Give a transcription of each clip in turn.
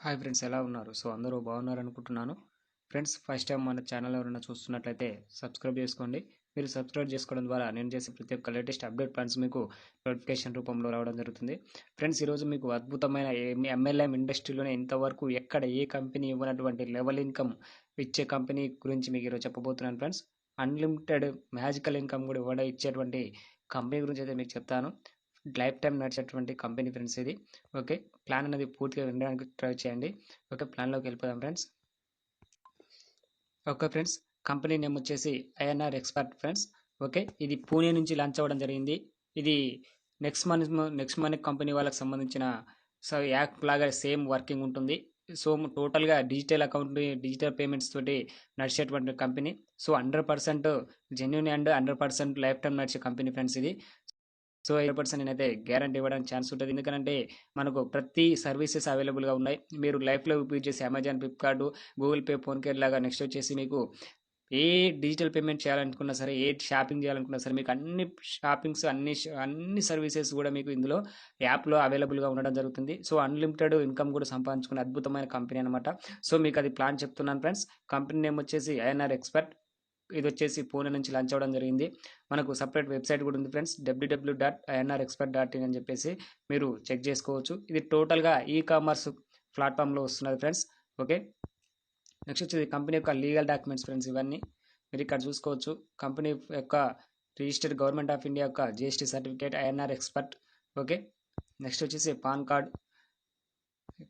Hi friends, ఎలా ఉన్నారు? అందరూ బాగున్నారనుకుంటున్నాను. ఫ్రెండ్స్, ఫస్ట్ టైం మన ఛానల్ ఎవరైనా చూస్తున్నట్లయితే సబ్స్క్రైబ్ చేసుకోండి. మీరు సబ్స్క్రైబ్ చేసుకోవడం ద్వారా నేను చేసే ప్రతి ఒక్క లేటెస్ట్ అప్డేట్ ప్లాన్స్ మీకు నోటిఫికేషన్ రూపంలో రావడం జరుగుతుంది. ఫ్రెండ్స్, ఈరోజు మీకు అద్భుతమైన ఎంఎల్ఎం ఇండస్ట్రీలోనే ఇంతవరకు ఎక్కడ ఏ కంపెనీ ఇవ్వనటువంటి లెవెల్ ఇన్కమ్ ఇచ్చే కంపెనీ గురించి మీకు ఈరోజు చెప్పబోతున్నాను ఫ్రెండ్స్. అన్లిమిటెడ్ మ్యాజికల్ ఇన్కమ్ కూడా ఇచ్చేటువంటి కంపెనీ గురించి అయితే మీకు చెప్తాను. లైఫ్ టైం నడిచేటువంటి కంపెనీ ఫ్రెండ్స్ ఇది. ఓకే, ప్లాన్ అనేది పూర్తిగా వినడానికి ట్రై చేయండి. ఓకే, ప్లాన్లోకి వెళ్ళిపోదాం friends. Okay friends, company name వచ్చేసి ఐఎన్ఆర్ ఎక్స్పర్ట్ ఫ్రెండ్స్. ఓకే, ఇది పూణే నుంచి లాంచ్ అవ్వడం జరిగింది. ఇది నెక్స్ట్ మంత్ కంపెనీ వాళ్ళకి సంబంధించిన యాప్ లాగా సేమ్ వర్కింగ్ ఉంటుంది. సో టోటల్గా డిజిటల్ అకౌంట్, డిజిటల్ పేమెంట్స్ తోటి నడిచేటువంటి company. So 100% genuine and 100% lifetime నడిచే కంపెనీ ఫ్రెండ్స్ ఇది. సో 100% నేనైతే గ్యారంటీ ఇవ్వడానికి ఛాన్స్ ఉంటుంది. ఎందుకంటే మనకు ప్రతి సర్వీసెస్ అవైలబుల్గా ఉన్నాయి. మీరు లైఫ్లో యూజ్ చేసే Amazon, Flipkart, Google pay, PhonePe లాగా నెక్స్ట్ వచ్చేసి మీకు ఏ డిజిటల్ పేమెంట్ చేయాలనుకున్నా సరే, ఏ షాపింగ్ చేయాలనుకున్నా సరే, మీకు అన్ని షాపింగ్స్ అన్ని సర్వీసెస్ కూడా మీకు ఇందులో యాప్లో అవైలబుల్గా ఉండడం జరుగుతుంది. సో అన్లిమిటెడ్ ఇన్కమ్ కూడా సంపాదించుకునే అద్భుతమైన కంపెనీ అనమాట. సో మీకు అది ప్లాన్ చెప్తున్నాను ఫ్రెండ్స్. కంపెనీ నేమ్ వచ్చేసి ఐఎన్ఆర్ ఎక్స్పర్ట్. ఇది వచ్చేసి పూణే నుంచి లాంచ్ అవ్వడం జరిగింది. మనకు సపరేట్ వెబ్సైట్ కూడా ఉంది ఫ్రెండ్స్, www.inrexpert.in అని చెప్పేసి మీరు చెక్ చేసుకోవచ్చు. ఇది టోటల్గా ఈ కామర్స్ ప్లాట్ఫామ్లో వస్తున్నది ఫ్రెండ్స్. ఓకే, నెక్స్ట్ వచ్చేది కంపెనీ యొక్క లీగల్ డాక్యుమెంట్స్ ఫ్రెండ్స్. ఇవన్నీ మీరు ఇక్కడ చూసుకోవచ్చు. కంపెనీ యొక్క రిజిస్టర్డ్ గవర్నమెంట్ ఆఫ్ ఇండియా యొక్క GST certificate INR expert. Okay, next వచ్చేసి పాన్ కార్డ్.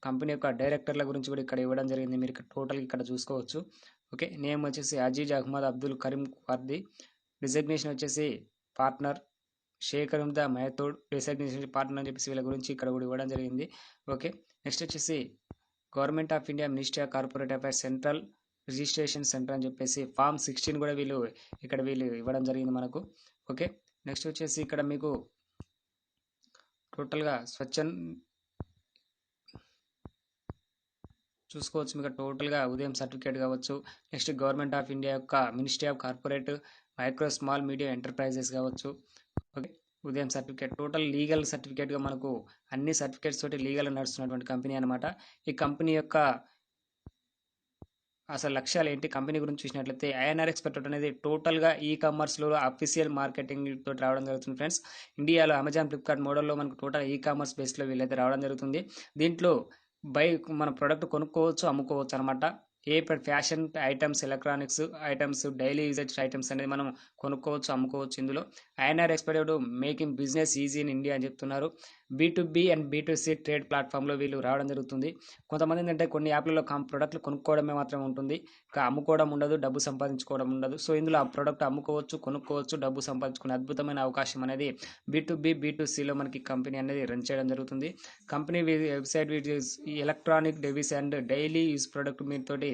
కంపెనీ యొక్క డైరెక్టర్ల గురించి కూడా ఇక్కడ ఇవ్వడం జరిగింది. మీరు ఇక్కడ టోటల్ ఇక్కడ చూసుకోవచ్చు. ఓకే, నేమ్ వచ్చేసి అజీజ్ అహ్మద్ అబ్దుల్ కరీం వార్ది. డిజగ్నేషన్ వచ్చేసి partner. Shekhar the మైథోడ్ designation partner అని చెప్పేసి వీళ్ళ గురించి ఇక్కడ కూడా ఇవ్వడం జరిగింది. ఓకే, నెక్స్ట్ వచ్చేసి government of India ministry of corporate affairs central registration centre అని చెప్పేసి ఫామ్ 16 కూడా వీళ్ళు ఇవ్వడం జరిగింది మనకు. ఓకే, నెక్స్ట్ వచ్చేసి ఇక్కడ మీకు టోటల్గా చూసుకోవచ్చు. మీకు టోటల్గా ఉదయం సర్టిఫికేట్ కావచ్చు. నెక్స్ట్ గవర్నమెంట్ ఆఫ్ ఇండియా యొక్క ministry of corporate micro small medium enterprises కావచ్చు. ఓకే, ఉదయం సర్టిఫికేట్ టోటల్ లీగల్ సర్టిఫికేట్గా మనకు అన్ని సర్టిఫికేట్స్ తోటి లీగల్ నడుస్తున్నటువంటి కంపెనీ అనమాట. ఈ కంపెనీ యొక్క అసలు లక్ష్యాలు ఏంటి, కంపెనీ గురించి చూసినట్లయితే ఐఎన్ఆర్ ఎక్స్పర్ట్ అనేది టోటల్గా ఈ కామర్స్లో అఫీషియల్ మార్కెటింగ్ తోటి రావడం జరుగుతుంది ఫ్రెండ్స్. ఇండియాలో అమెజాన్, ఫ్లిప్కార్ట్ మోడల్లో మనకు టోటల్ ఈ కామర్స్ బేస్లో వీళ్ళైతే రావడం జరుగుతుంది. దీంట్లో మన ప్రోడక్ట్ కొనుక్కోవచ్చు, అమ్ముకోవచ్చు అనమాట. Fashion items, electronics items, daily uses items అనేది మనం కొనుక్కోవచ్చు, అమ్ముకోవచ్చు. ఇందులో INR expert making business easy in India అని చెప్తున్నారు. B2B అండ్ B2C ట్రేడ్ ప్లాట్ఫామ్లో వీళ్ళు రావడం జరుగుతుంది. కొంతమంది ఏంటంటే కొన్ని యాప్లలో ప్రోడక్ట్లు కొనుక్కోవడమే మాత్రమే ఉంటుంది, అమ్ముకోవడం ఉండదు, డబ్బు సంపాదించుకోవడం ఉండదు. సో ఇందులో ఆ ప్రోడక్ట్ అమ్ముకోవచ్చు, కొనుక్కోవచ్చు, డబ్బు సంపాదించుకునే అద్భుతమైన అవకాశం అనేది B2B, B2Cలో మనకి కంపెనీ అనేది రన్ చేయడం జరుగుతుంది. Company website electronic Davis and daily use product మీతోటి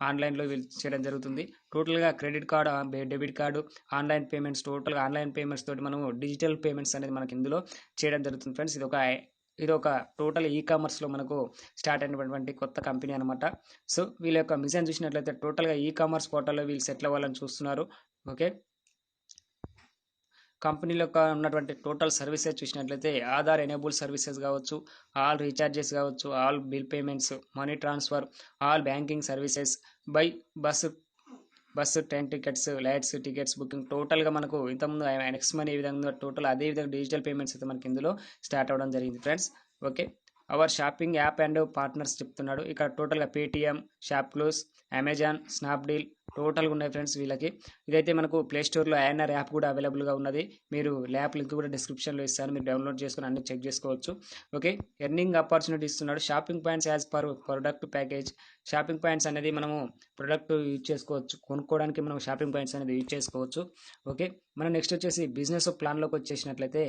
ఆన్లైన్లో చేయడం జరుగుతుంది. టోటల్గా credit card, debit card, online payments, టోటల్గా ఆన్లైన్ పేమెంట్స్ తోటి మనము డిజిటల్ పేమెంట్స్ అనేది మనకి ఇందులో చేయడం జరుగుతుంది ఫ్రెండ్స్. ఇది ఒక టోటల్ ఈ కామర్స్లో మనకు స్టార్ట్ అయినటువంటి కొత్త కంపెనీ అనమాట. సో వీళ్ళ యొక్క మిషన్ చూసినట్లయితే టోటల్గా ఈ కామర్స్ పోర్టల్లో వీళ్ళు సెటిల్ అవ్వాలని చూస్తున్నారు. ఓకే, కంపెనీలో ఉన్నటువంటి టోటల్ సర్వీసెస్ చూసినట్లయితే ఆధార్ ఎనేబుల్ సర్వీసెస్ కావచ్చు, ఆల్ రీఛార్జెస్ కావచ్చు, all bill payments, money transfer, all banking services, bus train tickets, lights tickets booking, టోటల్గా మనకు ఇంతకుముందు నెక్స్ట్ మనీ ఏ విధంగా టోటల్ అదే విధంగా డిజిటల్ పేమెంట్స్ అయితే మనకి ఇందులో స్టార్ట్ అవ్వడం జరిగింది friends. Okay, our shopping app and partners చెప్తున్నాడు. ఇక్కడ టోటల్గా Paytm, shop clues, Amazon, Snapdeal టోటల్గా ఉన్నాయి ఫ్రెండ్స్ వీళ్ళకి. ఇదైతే మనకు ప్లే స్టోర్లో ఐఎన్ఆర్ యాప్ కూడా అవైలబుల్గా ఉన్నది. మీరు యాప్ లింక్ కూడా డిస్క్రిప్షన్లో ఇస్తాను, మీరు డౌన్లోడ్ చేసుకుని అన్ని చెక్ చేసుకోవచ్చు. ఓకే, ఎర్నింగ్ ఆపర్చునిటీ ఇస్తున్నాడు. Shopping points as per product package. Shopping points అనేది మనము ప్రొడక్ట్ యూజ్ చేసుకోవచ్చు, కొనుక్కోవడానికి మనం షాపింగ్ పాయింట్స్ అనేది యూజ్ చేసుకోవచ్చు. ఓకే, మనం నెక్స్ట్ వచ్చేసి బిజినెస్ ప్లాన్లోకి వచ్చేసినట్లయితే,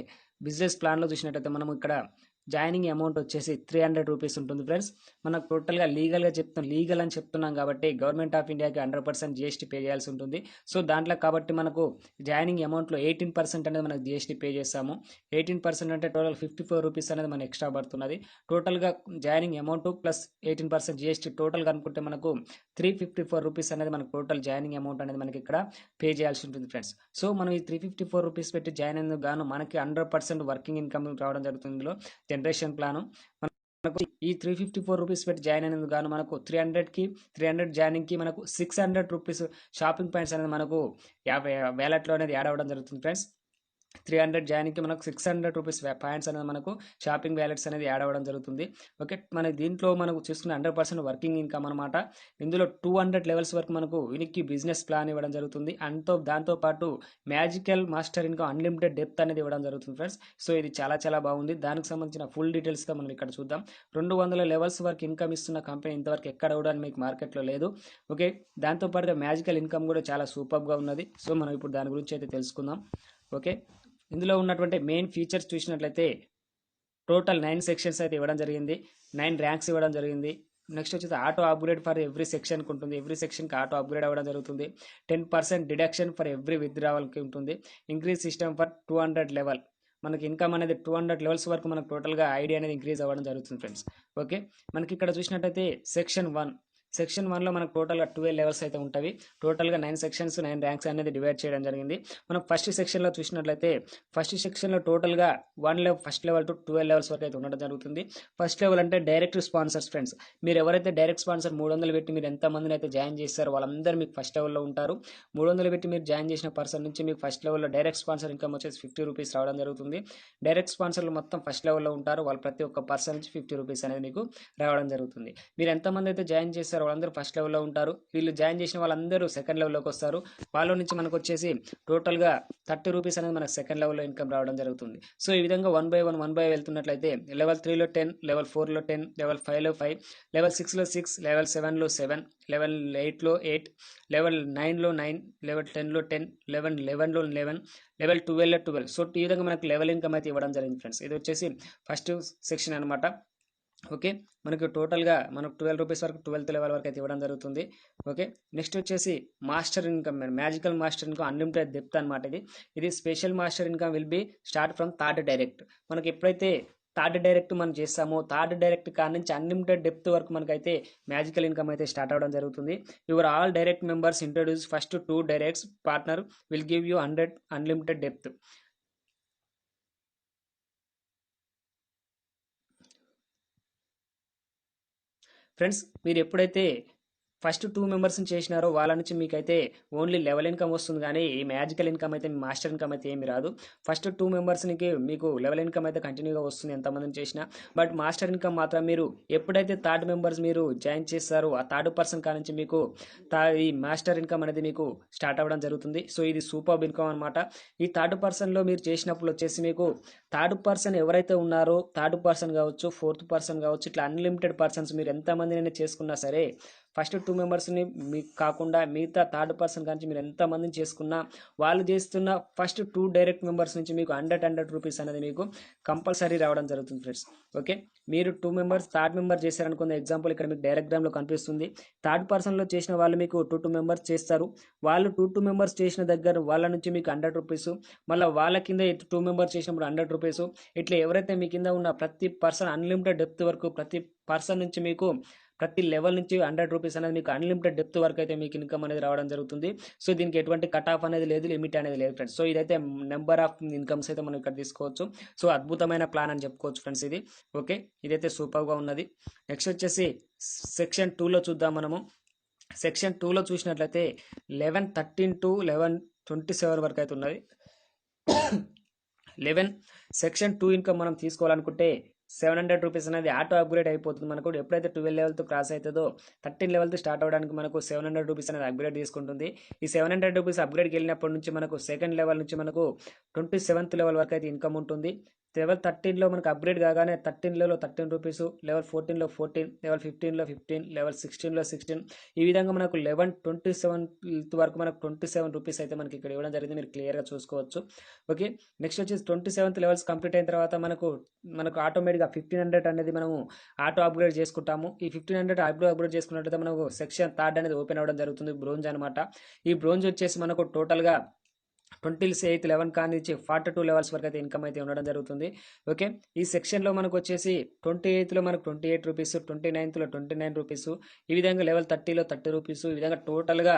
బిజినెస్ ప్లాన్లో చూసినట్లయితే మనం ఇక్కడ జాయినింగ్ అమౌంట్ వచ్చేసి 300 రూపీస్ ఉంటుంది ఫ్రెండ్స్. మనకు టోటల్గా లీగల్ అని చెప్తున్నాం కాబట్టి గవర్నమెంట్ ఆఫ్ ఇండియాకి 100% జిఎస్టీ పే చేయాల్సి ఉంటుంది. సో దాంట్లో కాబట్టి మనకు జాయినింగ్ అమౌంట్లో 18% అనేది మనకు జిఎస్టీ పే చేస్తాము. 18% అంటే టోటల్ 54 రూపీస్ అనేది మనకు ఎక్స్ట్రా పడుతున్నది. టోటల్గా జాయినింగ్ అమౌంట్ ప్లస్ 18% జిఎస్టీ టోటల్గా అనుకుంటే మనకు 354 రూపీస్ అనేది మనకు టోటల్ జాయినింగ్ అమౌంట్ అనేది మనకి ఇక్కడ పే చేయాల్సి ఉంటుంది ఫ్రెండ్స్. సో మనం ఈ 354 రూపీస్ పెట్టి జాయిన్ అయినందుకు గాను మనకి 100% వర్కింగ్ ఇన్కమ్ రావడం జరుగుతుంది. ఇందులో జనరేషన్ ప్లాను మనకు ఈ 354 రూపీస్ పెట్టి జాయిన్ అయినందుకు గాను మనకు 300 జాయినింగ్కి మనకు 600 రూపీస్ షాపింగ్ పాయింట్స్ అనేది మనకు వ్యాలెట్లో అనేది యాడ్ అవ్వడం జరుగుతుంది ఫ్రెండ్స్. 300 జాయినింగ్కి మనకు 600 రూపీస్ పాయింట్స్ అనేది మనకు షాపింగ్ వ్యాలెట్స్ అనేది యాడ్ అవ్వడం జరుగుతుంది. ఓకే, మన దీంట్లో మనకు చూసుకున్న 100% వర్కింగ్ ఇన్కమ్ అనమాట. ఇందులో 200 లెవెల్స్ వరకు మనకు యూనిక్ బిజినెస్ ప్లాన్ ఇవ్వడం జరుగుతుంది. దాంతోపాటు magical master income unlimited depth అనేది ఇవ్వడం జరుగుతుంది ఫ్రెండ్స్. సో ఇది చాలా బాగుంది. దానికి సంబంధించిన ఫుల్ డీటెయిల్స్గా మనం ఇక్కడ చూద్దాం. 200 లెవెల్స్ వరకు ఇన్కమ్ ఇస్తున్న కంపెనీ ఇంతవరకు ఎక్కడ కూడా మీకు మార్కెట్లో లేదు. ఓకే, దాంతోపాటుగా మ్యాజికల్ ఇన్కమ్ కూడా చాలా సూపర్గా ఉన్నది. సో మనం ఇప్పుడు దాని గురించి అయితే తెలుసుకుందాం. ఓకే, ఇందులో ఉన్నటువంటి మెయిన్ ఫీచర్స్ చూసినట్లయితే టోటల్ 9 సెక్షన్స్ అయితే ఇవ్వడం జరిగింది, 9 ర్యాంక్స్ ఇవ్వడం జరిగింది. నెక్స్ట్ వచ్చేసి ఆటో అప్గ్రేడ్ ఫర్ ఎవ్రీ సెక్షన్కి ఉంటుంది. ఎవ్రీ సెక్షన్కి ఆటో అప్గ్రేడ్ అవ్వడం జరుగుతుంది. 10% డిడక్షన్ ఫర్ ఎవ్రీ విత్డ్రావల్కి ఉంటుంది. Increase system for 200 level. మనకి ఇన్కమ్ అనేది 200 లెవెల్స్ వరకు మనకు టోటల్గా ఐడి అనేది ఇంక్రీజ్ అవ్వడం జరుగుతుంది ఫ్రెండ్స్. ఓకే, మనకి ఇక్కడ చూసినట్టయితే సెక్షన్ 1లో మనకు టోటల్గా 12 లెవెల్స్ అయితే ఉంటాయి. టోటల్గా 9 సెక్షన్స్ 9 ర్యాంక్స్ అనేది డివైడ్ చేయడం జరిగింది. మనం ఫస్ట్ సెక్షన్లో చూసినట్లయితే ఫస్ట్ సెక్షన్లో టోటల్గా ఫస్ట్ లెవెల్ టు 12 లెవెల్స్ వరకు అయితే ఉండడం జరుగుతుంది. ఫస్ట్ లెవెల్ అంటే డైరెక్ట్ స్పాన్సర్స్ ఫ్రెండ్స్. మీరు ఎవరైతే డైరెక్ట్ స్పాన్సర్ 300 పెట్టి మీరు ఎంతమందిని అయితే జాయిన్ చేస్తారో వాళ్ళందరూ మీకు ఫస్ట్ లెవెల్లో ఉంటారు. 300 పెట్టి మీరు జాయిన్ చేసిన పర్సన్ నుంచి మీకు ఫస్ట్ లెవెల్లో డైరెక్ట్ స్పాన్సర్ ఇన్కమ్ వచ్చేసి 50 రూపీస్ రావడం జరుగుతుంది. డైరెక్ట్ స్పాన్సర్లు మొత్తం ఫస్ట్ లెవెల్లో ఉంటారు. వాళ్ళు ప్రతి ఒక్క పర్సన్ నుంచి 50 రూపీస్ అనేది మీకు రావడం జరుగుతుంది. మీరు ఎంతమంది అయితే జాయిన్ చేస్తారో వాళ్ళందరూ ఫస్ట్ లెవెల్లో ఉంటారు. వీళ్ళు జాయిన్ చేసిన వాళ్ళందరూ సెకండ్ లెవెల్లోకి వస్తారు. వాళ్ళ నుంచి మనకు వచ్చేసి టోటల్గా 30 రూపీస్ అనేది మనకు సెకండ్ లెవెల్లో ఇన్కమ్ రావడం జరుగుతుంది. సో ఈ విధంగా 1 by 1 వెళ్తున్నట్లయితే లెవెల్ 3లో 10, లెవెల్ 4లో 10, లెవెల్ 5లో 5, లెవెల్ 6లో 6, లెవెల్ 7లో 7, లెవెల్ 8లో 8, లెవెల్ 9లో 9, లెవెల్ 10లో 10, లెవెల్ 11లో 11, లెవెల్ 12లో 12. సో ఈ విధంగా మనకు లెవెల్ ఇన్కమ్ అయితే ఇవ్వడం జరిగింది ఫ్రెండ్స్. ఇది వచ్చేసి ఫస్ట్ సెక్షన్ అనమాట. ఓకే, మనకు టోటల్గా మనకు 12 రూపీస్ వరకు 12th లెవెల్ వరకు అయితే ఇవ్వడం జరుగుతుంది. ఓకే, నెక్స్ట్ వచ్చేసి master income, magical master income unlimited depth అనమాట. ఇది special master income will be start from third direct. మనకి ఎప్పుడైతే థర్డ్ డైరెక్ట్ మనం చేస్తామో థర్డ్ డైరెక్ట్ కాడ నుంచి అన్లిమిటెడ్ డెప్త్ వరకు మనకైతే మ్యాజికల్ ఇన్కమ్ అయితే స్టార్ట్ అవ్వడం జరుగుతుంది. Your all direct members introduce first 2 directs partner will give you 100 unlimited depth. Friends, మీరు ఎప్పుడైతే ఫస్ట్ 2 మెంబర్స్ని చేసినారో వాళ్ళ నుంచి మీకైతే ఓన్లీ లెవెల్ ఇన్కమ్ వస్తుంది, కానీ ఈ మ్యాజికల్ ఇన్కమ్ అయితే మీ మాస్టర్ ఇన్కమ్ అయితే ఏమి రాదు. ఫస్ట్ 2 మెంబర్స్కి మీకు లెవెల్ ఇన్కమ్ అయితే కంటిన్యూగా వస్తుంది ఎంతమందిని చేసినా. బట్ మాస్టర్ ఇన్కమ్ మాత్రం మీరు ఎప్పుడైతే థర్డ్ మెంబర్స్ మీరు జాయిన్ చేస్తారో ఆ థర్డ్ పర్సన్ కా నుంచి మీకు ఈ మాస్టర్ ఇన్కమ్ అనేది మీకు స్టార్ట్ అవ్వడం జరుగుతుంది. సో ఇది సూపర్ ఇన్కమ్ అనమాట. ఈ థర్డ్ పర్సన్లో మీరు చేసినప్పుడు వచ్చేసి మీకు థర్డ్ పర్సన్ ఎవరైతే ఉన్నారో థర్డ్ పర్సన్ కావచ్చు, ఫోర్త్ పర్సన్ కావచ్చు, ఇట్లా అన్లిమిటెడ్ పర్సన్స్ మీరు ఎంతమందిని చేసుకున్నా సరే ఫస్ట్ 2 మెంబర్స్ని మీకు కాకుండా మిగతా థర్డ్ పర్సన్ కానీ మీరు ఎంతమందిని చేసుకున్నా వాళ్ళు చేస్తున్న ఫస్ట్ 2 డైరెక్ట్ మెంబర్స్ నుంచి మీకు 100 రూపీస్ అనేది మీకు కంపల్సరీ రావడం జరుగుతుంది ఫ్రెండ్స్. ఓకే, మీరు 2 మెంబర్స్ థర్డ్ మెంబర్ చేశారనుకున్న ఎగ్జాంపుల్ ఇక్కడ మీకు డైరెగ్రామ్లో కనిపిస్తుంది. థర్డ్ పర్సన్లో చేసిన వాళ్ళు మీకు 2 మెంబర్స్ చేస్తారు. వాళ్ళు 2 మెంబర్స్ చేసిన దగ్గర వాళ్ళ నుంచి మీకు 100 రూపీస్, మళ్ళీ వాళ్ళ కింద 2 మెంబర్స్ చేసినప్పుడు 100 రూపీస్. ఇట్లా ఎవరైతే మీ కింద ఉన్న ప్రతి పర్సన్ అన్లిమిటెడ్ డెప్త్ వరకు ప్రతి పర్సన్ నుంచి మీకు ప్రతి లెవెల్ నుంచి 100 రూపీస్ అనేది మీకు అన్లిమిటెడ్ డెప్త్ వరకు అయితే మీకు ఇన్కమ్ అనేది రావడం జరుగుతుంది. సో దీనికి ఎటువంటి కట్ ఆఫ్ అనేది లేదు, లిమిట్ అనేది లేదు ఫ్రెండ్స్. సో ఇదైతే నెంబర్ ఆఫ్ ఇన్కమ్స్ అయితే మనం ఇక్కడ తీసుకోవచ్చు. సో అద్భుతమైన ప్లాన్ అని చెప్పుకోవచ్చు ఫ్రెండ్స్ ఇది. ఓకే, ఇదైతే సూపర్గా ఉన్నది. నెక్స్ట్ వచ్చేసి సెక్షన్ 2లో చూద్దాం మనము. సెక్షన్ 2లో చూసినట్లయితే 11:13 to 11:27 వరకు అయితే ఉన్నది. 11 సెక్షన్ 2 ఇన్కమ్ మనం తీసుకోవాలనుకుంటే 700 రూపీస్ అనేది ఆటో అప్గ్రేడ్ అయిపోతుంది. మనకు ఎప్పుడైతే 12 లెవెల్తో క్రాస్ అవుతుందో 13 లెవెల్తో స్టార్ట్ అవ్వడానికి మనకు 700 రూపీస్ అనేది అప్గ్రేడ్ తీసుకుంటుంది. ఈ 700 రూపీస్ అప్గ్రేడ్కి వెళ్ళినప్పటి నుంచి మనకు సెకండ్ లెవెల్ నుంచి మనకు 27th లెవెల్ వరకు అయితే ఇన్కమ్ ఉంటుంది. లెవెల్ 13లో మనకు అప్గ్రేడ్ కాగానే 13లో 13 రూపీస్, లెవెల్ 14లో 14, లెవెల్ 15లో 15, లెవెల్ 16లో 16, ఈ విధంగా మనకు 27th వరకు మనకు 27 రూపీస్ అయితే మనకి ఇక్కడ ఇవ్వడం జరిగింది. మీరు క్లియర్గా చూసుకోవచ్చు. ఓకే, నెక్స్ట్ వచ్చేసి 27th లెవెల్స్ కంప్లీట్ అయిన తర్వాత మనకు ఆటోమేటిక్గా 1500 అనేది మనము ఆటో అప్గ్రేడ్ చేసుకుంటాము. ఈ 1500 అప్గ్రేడ్ చేసుకున్నట్లయితే మనకు సెక్షన్ 3 అనేది ఓపెన్ అవ్వడం జరుగుతుంది, బ్రోంజ్ అనమాట. ఈ బ్రోంజ్ వచ్చేసి మనకు టోటల్గా 28th లెవెల్ కానించి 42 లెవెల్స్ వరకు అయితే ఇన్కమ్ అయితే ఉండడం జరుగుతుంది. ఓకే, ఈ సెక్షన్లో మనకు వచ్చేసి 28th మనకు 28 రూపీస్, 29th 29 రూపీస్, ఈ విధంగా లెవెల్ 30లో 30 రూపీస్, ఈ విధంగా టోటల్గా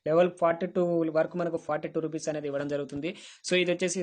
లెవెల్ 42 వరకు మనకు 42 రూపీస్ అనేది ఇవ్వడం జరుగుతుంది. సో ఇది వచ్చేసి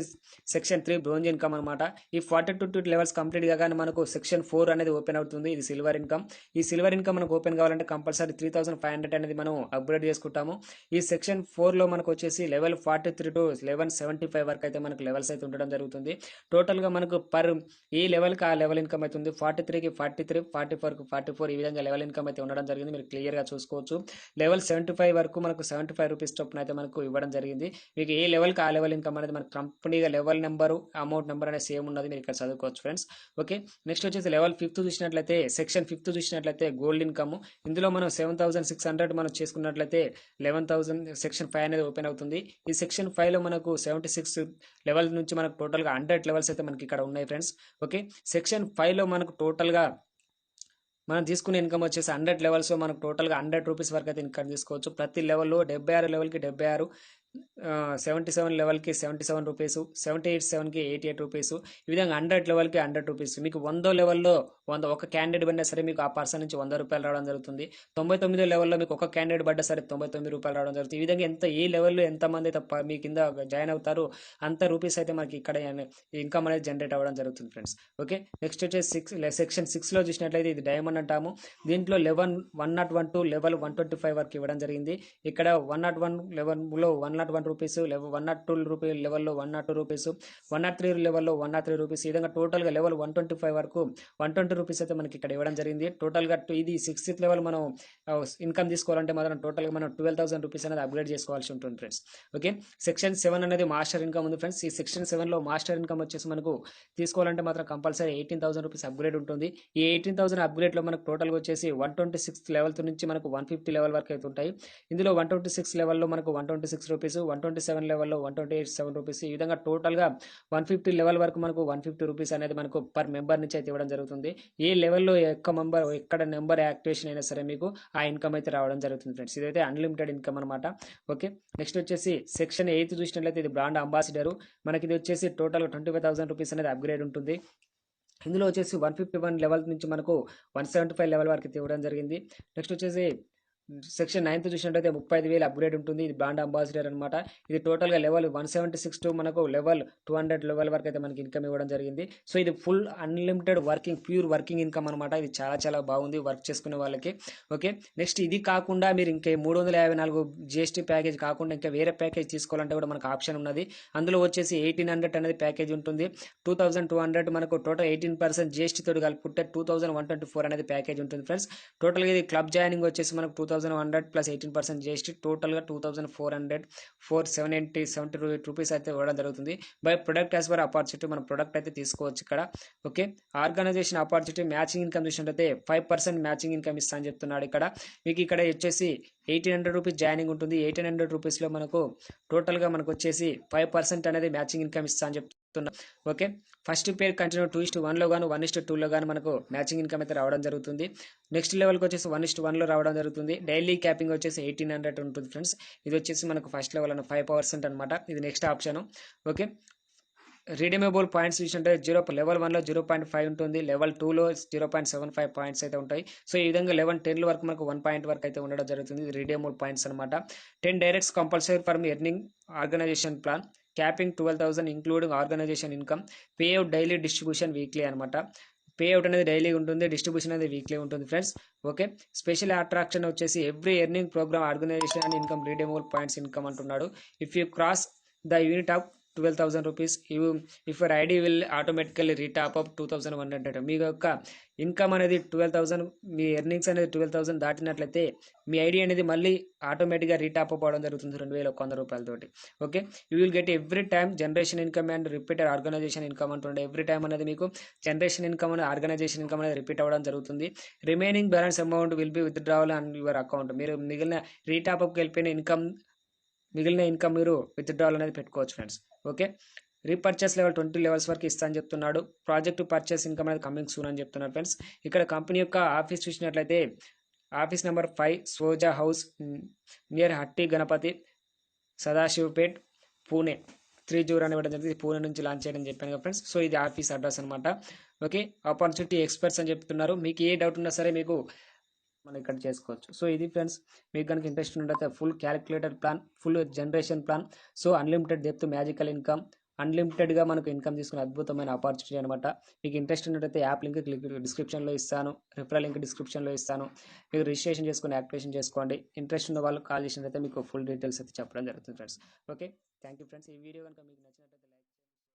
సెక్షన్ 3 బ్రోంజ్ ఇన్కమ్ అనమాట. ఈ 42 లెవెల్స్ కంప్లీట్ కాగానే మనకు సెక్షన్ 4 అనేది ఓపెన్ అవుతుంది. ఇది సిల్వర్ ఇన్కమ్. ఈ సిల్వర్ ఇన్కమ్ మనకు ఓపెన్ కావాలంటే కంపల్సరీ 3500 అనేది మనం అప్గ్రేడ్ చేసుకుంటాము. ఈ సెక్షన్ 4లో మనకు వచ్చేసి లెవెల్ 43 టు లెవెల్ 75 వరకు అయితే మనకు లెవెల్స్ అయితే ఉండడం జరుగుతుంది. టోటల్గా మనకు పర్ ఈ లెవెల్కి ఆ లెవెల్ ఇన్కమ్ అయితే ఉంది. 43కి 43, 44కి 44 ఈ విధంగా లెవెల్ ఇన్కమ్ అయితే ఉండడం జరిగింది. మీరు క్లియర్గా చూసుకోవచ్చు. లెవెల్ 75 వరకు మనకు 75 రూపీస్ చొప్పున అయితే మనకు ఇవ్వడం జరిగింది. మీకు ఏ లెవెల్కి ఆ లెవెల్ ఇన్కమ్ అనేది మనకు కంపెనీగా లెవెల్ నెంబరు అమౌంట్ నెంబర్ అనేది సేమ్ ఉన్నది. మీరు ఇక్కడ చదువుకోవచ్చు ఫ్రెండ్స్. ఓకే, నెక్స్ట్ వచ్చేసి లెవెల్ 5 చూసినట్లయితే సెక్షన్ 5 చూసినట్లయితే గోల్డ్ ఇన్కమ్. ఇందులో మనం 7600 మనం చేసుకున్నట్లయితే 11,000 సెక్షన్ 5 అనేది ఓపెన్ అవుతుంది. ఈ సెక్షన్ 5లో మనకు 76 లెవెల్ నుంచి మనకు టోటల్గా 100 లెవెల్స్ అయితే మనకి ఇక్కడ ఉన్నాయి ఫ్రెండ్స్. ఓకే, సెక్షన్ 5లో మనకు టోటల్గా మనం తీసుకునే ఇన్కమ్ వచ్చేసి 100 లెవెల్స్ మనకు టోటల్గా 100 రూపీస్ వరకు అయితే ఇన్కమ్ తీసుకోవచ్చు. ప్రతి లెవెల్లో 76 లెవెల్కి 76, 77 లెవెల్కి 77 రూపీస్, 78 88 రూపీస్, ఈ విధంగా 100 లెవెల్కి 100 రూపీస్. మీకు 100 లెవెల్లో ఒక క్యాండిడేట్ పడినా సరే మీకు ఆ పర్సన్ నుంచి 100 రూపాయలు రావడం జరుగుతుంది. 99 లెవెల్లో మీకు ఒక క్యాండిడేట్ పడ్డా సరే 99 రూపాయలు రావడం జరుగుతుంది. ఈ విధంగా ఏ లెవెల్లో ఎంతమంది అయితే మీ కింద జాయిన్ అవుతారో అంత రూపీస్ అయితే మనకి ఇక్కడ ఇన్కమ్ అనేది జనరేట్ అవ్వడం జరుగుతుంది ఫ్రెండ్స్. ఓకే, నెక్స్ట్ వచ్చేసి సెక్షన్ 6లో చూసినట్లయితే ఇది డైమండ్ అంటాము. దీంట్లో 101 టు లెవెల్ 125 వరకు ఇవ్వడం జరిగింది. ఇక్కడ 101 లెవెల్లో 101 రూపీస్, 102 రూపీస్ లెవెల్లో 102 రూపీస్, 103 లెవెల్లో 103 రూపీస్, ఈ విధంగా టోటల్గా లెవెల్ 125 వరకు 120 రూపీస్ అయితే మనకి ఇక్కడ ఇవ్వడం జరిగింది. టోటల్గా ఇది 6th లెవెల్ మనం ఇన్కమ్ తీసుకోవాలంటే మాత్రం టోటల్గా మనం 12,000 రూపీస్ అనేది అప్గ్రేడ్ చేసుకోవాల్సి ఉంటుంది ఫ్రెండ్స్. ఓకే, సెక్షన్ 7 అనేది మాస్టర్ ఇన్కమ్ ఉంది ఫ్రెండ్స్. ఈ సెక్షన్ 7లో మాస్టర్ ఇన్కమ్ వచ్చేసి మనకు తీసుకోవాలంటే మాత్రం కంపల్సరీ 18,000 రూపీస్ అప్గ్రేడ్ ఉంటుంది. ఈ 18,000 అప్గ్రేడ్లో మనకు టోటల్గా వచ్చేసి 126 లెవెల్ నుంచి మనకు 150 లెవెల్ వరకు అయితే ఉంటాయి. ఇందులో 126 లెవెల్లో మనకు 126 రూపీస్, 127 లెవెల్లో 127 రూపీస్, ఈ విధంగా టోటల్గా 150 లెవెల్ వరకు మనకు 150 రూపీస్ అనేది మనకు పర్ మెంబర్ నుంచి అయితే ఇవ్వడం జరుగుతుంది. ఏ లెవెల్లో ఎక్కడ నెంబర్ యాక్టివేషన్ అయినా సరే మీకు ఆ ఇన్కమ్ అయితే రావడం జరుగుతుంది ఫ్రెండ్స్. ఇదైతే అన్లిమిటెడ్ ఇన్కమ్ అనమాట. ఓకే, నెక్స్ట్ వచ్చేసి సెక్షన్ 8 చూసినట్లయితే ఇది బ్రాండ్ అంబాసిడర్. మనకి ఇది వచ్చేసి టోటల్ 25,000 రూపీస్ అనేది అప్గ్రేడ్ ఉంటుంది. ఇందులో వచ్చేసి 151 లెవెల్ నుంచి మనకు 175 లెవెల్ వరకు ఇవ్వడం జరిగింది. నెక్స్ట్ వచ్చేసి సెక్షన్ 9 చూసినట్టయితే 35,000 అప్గ్రేడ్ ఉంటుంది. ఇది బ్రాండ్ అంబాసిడర్ అనమాట. ఇది టోటల్గా లెవెల్ 176 టు మనకు లెవెల్ 200 లెవెల్ వరకు అయితే మనకి ఇన్కమ్ ఇవ్వడం జరిగింది. సో ఇది full unlimited pure working income అనమాట. ఇది చాలా బాగుంది వర్క్ చేసుకునే వాళ్ళకి. ఓకే, నెక్స్ట్ ఇది కాకుండా మీరు ఇంకా 354 జిఎస్టీ ప్యాకేజ్ కాకుండా ఇంకా వేరే ప్యాకేజ్ తీసుకోవాలంటే కూడా మనకు ఆప్షన్ ఉన్నది. అందులో వచ్చేసి 1800 అనేది ప్యాకేజ్ ఉంటుంది. 2200 మనకు టోటల్ 18% జిఎస్టీ తోటి కలుపుకుంటే 2124 అనేది ప్యాకేజ్ ఉంటుంది ఫ్రెండ్స్. టోటల్గా ఇది క్లబ్ జాయినింగ్ వచ్చేసి మనకు 2100 ప్లస్ 18% జిఎస్టీ టోటల్గా 2470 రూపీస్ అయితే ఇవ్వడం జరుగుతుంది. Buy product as per opportunity మన ప్రొడక్ట్ అయితే తీసుకోవచ్చు ఇక్కడ. Okay, organization opportunity matching income చూసినట్టయితే 5% మ్యాచింగ్ ఇన్కమ్ ఇస్తా అని చెప్తున్నాడు ఇక్కడ. మీకు ఇక్కడ వచ్చేసి 1800 రూపీస్ జాయినింగ్ ఉంటుంది. 1800 రూపీస్లో మనకు టోటల్గా మనకు వచ్చేసి 5% అనేది మ్యాచింగ్ ఇన్కమ్ ఇస్తా అని చెప్తున్నా. ఓకే, ఫస్ట్ పేర్ కంటిన్యూ 2:1లో గాను 1:2లో గాను మనకు మ్యాచింగ్ ఇన్కమ్ అయితే రావడం జరుగుతుంది. నెక్స్ట్ లెవెల్కి వచ్చేసి 1:1లో రావడం జరుగుతుంది. డైలీ క్యాపింగ్ వచ్చేసి 1800 ఉంటుంది ఫ్రెండ్స్. ఇది వచ్చేసి మనకు ఫస్ట్ లెవెల్ అన్న 5% అనమాట. ఇది నెక్స్ట్ ఆప్షన్. ఓకే, రీడీమేబుల్ పాయింట్స్ చూసుకుంటే లెవెల్ 1లో 0.5 ఉంటుంది. లెవెల్ 2లో 0.75 పాయింట్స్ అయితే ఉంటాయి. సో ఈ విధంగా 11 వరకు మనకు 1 పాయింట్ వరకు అయితే ఉండడం జరుగుతుంది. ఇది రీడీమేబుల్ పాయింట్స్ అనమాట. 10 directs compulsory for me earning organisation plan. Capping 12,000 including organisation income. Pay out daily distribution weekly అనమాట. పే అవుట్ అనేది డైలీ ఉంటుంది, డిస్ట్రిబ్యూషన్ అనేది వీక్లీ ఉంటుంది ఫ్రెండ్స్. ఓకే, స్పెషల్ అట్రాక్షన్ వచ్చేసి every earning program organisation and income redeemable points income అంటున్నాడు. If you cross the unit of 12,000 rupees if your ID will automatically retop up 2,100. మీ యొక్క income అనేది 12,000, మీ earnings అనేది 12,000 దాటినట్లయితే మీ ID అనేది మళ్ళీ ఆటోమేటిక్గా రీటాప్ అప్ అవడం జరుగుతుంది 2,100 రూపాయలతోటి. Okay, you will get every time generation income and repeated organisation income అంటుండే. ఎవ్రీ టైమ్ అనేది మీకు జనరేషన్ ఇన్కమ్ అనేది ఆర్గనైజేషన్ ఇన్కమ్ అనేది రిపీట్ అవ్వడం జరుగుతుంది. Remaining balance amount will be withdrawal and your account. మీరు మిగిలిన రీటాప్ అప్కి వెళ్ళిపోయిన మిగిలిన ఇన్కమ్ మీరు విత్డ్రావల్ అనేది పెట్టుకోవచ్చు friends. Okay, repurchase level 20 levels వరకు ఇస్తా అని చెప్తున్నాడు. ప్రాజెక్ట్ పర్చేస్ ఇన్కమ్ అనేది కమింగ్ సూన్ అని చెప్తున్నారు ఫ్రెండ్స్. ఇక్కడ కంపెనీ యొక్క ఆఫీస్ చూసినట్లయితే ఆఫీస్ నెంబర్ 5 సోజా హౌస్ నియర్ హట్టి గణపతి సదాశివపేట్ పూణే 30 అని ఇవ్వడం జరిగింది. పూణే నుంచి లాంచ్ చేయడం చెప్పాను కదా ఫ్రెండ్స్. సో ఇది ఆఫీస్ అడ్రస్ అనమాట. ఓకే, ఆపర్చునిటీ ఎక్స్పర్ట్స్ అని చెప్తున్నారు. మీకు ఏ డౌట్ ఉన్నా సరే మీకు మనం ఇక్కడ చేసుకోవచ్చు. సో ఇది ఫ్రెండ్స్, మీకు కనుక ఇంట్రెస్ట్ ఉన్నట్లయితే full calculator plan, full generation plan, so unlimited depth, magical income, అన్లిమిటెడ్గా మనకు ఇన్కమ్ తీసుకునే అద్భుతమైన ఆపర్చునిటీ అనమాట. మీకు ఇంట్రెస్ట్ ఉన్నట్లయితే యాప్ లింక్ డిస్క్రిప్షన్లో ఇస్తాను, రిఫరల్ లింక్ డిస్క్రిప్షన్లో ఇస్తాను. మీరు రిజిస్ట్రేషన్ చేసుకుని యాక్టివేషన్ చేసుకోండి. ఇంట్రెస్ట్ ఉన్న వాళ్ళు కాల్ చేసినట్లయితే మీకు ఫుల్ డీటెయిల్స్ అయితే చెప్పడం జరుగుతుంది friends. Okay, thank you friends. ఈ వీడియో కనుక మీకు నచ్చినట్లయితే